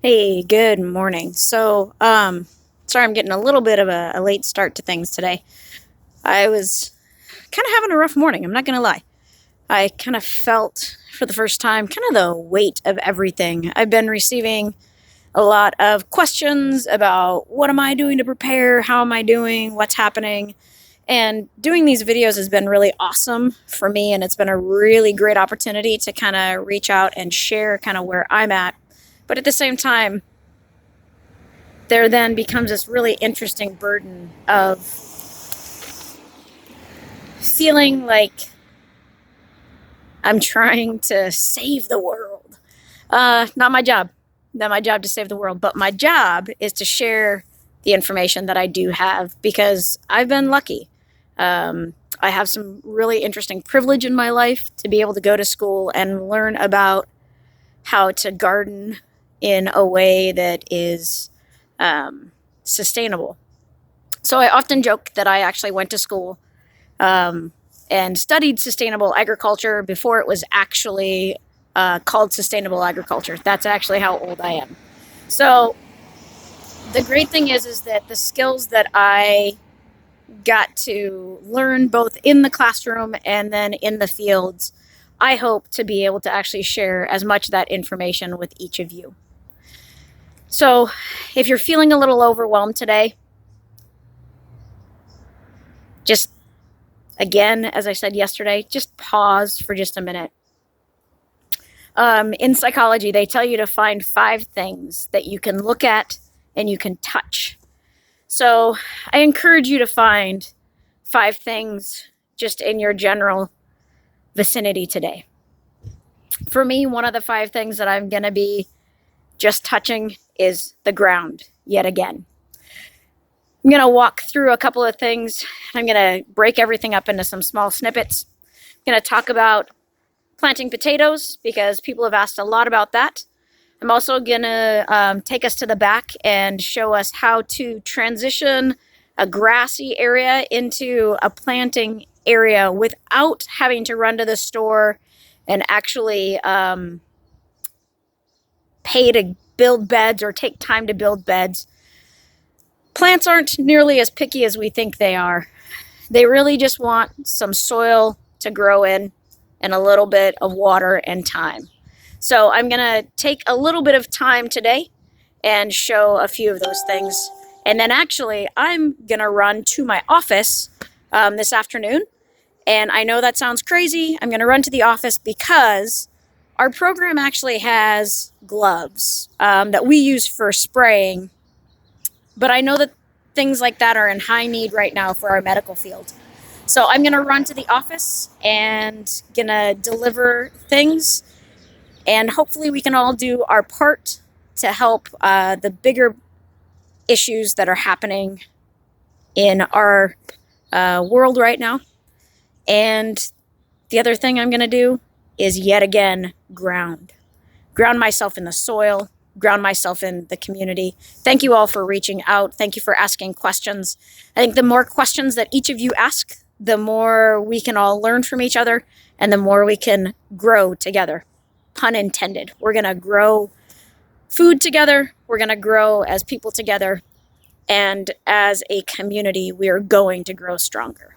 Hey, good morning. Sorry I'm getting a little bit of a late start to things today. I was kind of having a rough morning, I'm not going to lie. I kind of felt for the first time kind of the weight of everything. I've been receiving a lot of questions about what am I doing to prepare? How am I doing? What's happening? And doing these videos has been really awesome for me, and it's been a really great opportunity to kind of reach out and share kind of where I'm at. But at the same time, there then becomes this really interesting burden of feeling like I'm trying to save the world. Not my job. Not my job to save the world, but my job is to share the information that I do have because I've been lucky. I have some really interesting privilege in my life to be able to go to school and learn about how to garden in a way that is sustainable. So I often joke that I actually went to school and studied sustainable agriculture before it was actually called sustainable agriculture. That's actually how old I am. So the great thing is that the skills that I got to learn both in the classroom and then in the fields, I hope to be able to actually share as much of that information with each of you. So if you're feeling a little overwhelmed today, just again, as I said yesterday, just pause for just a minute. In psychology, they tell you to find 5 things that you can look at and you can touch. So I encourage you to find 5 things just in your general vicinity today. For me, one of the 5 things that I'm going to be just touching is the ground yet again. I'm going to walk through a couple of things. I'm going to break everything up into some small snippets. I'm going to talk about planting potatoes because people have asked a lot about that. I'm also going to take us to the back and show us how to transition a grassy area into a planting area without having to run to the store and actually pay to build beds or take time to build beds. Plants aren't nearly as picky as we think they are. They really just want some soil to grow in and a little bit of water and time. So I'm going to take a little bit of time today and show a few of those things. And then actually, I'm going to run to my office this afternoon. And I know that sounds crazy. I'm going to run to the office because our program actually has gloves that we use for spraying. But I know that things like that are in high need right now for our medical field. So I'm going to run to the office and going to deliver things. And hopefully we can all do our part to help the bigger issues that are happening in our world right now. And the other thing I'm going to do is yet again ground myself in the soil, ground myself in the community. Thank you all for reaching out. Thank you for asking questions. I think the more questions that each of you ask, the more we can all learn from each other and the more we can grow together. Pun intended. We're going to grow food together. We're going to grow as people together. And as a community, we are going to grow stronger.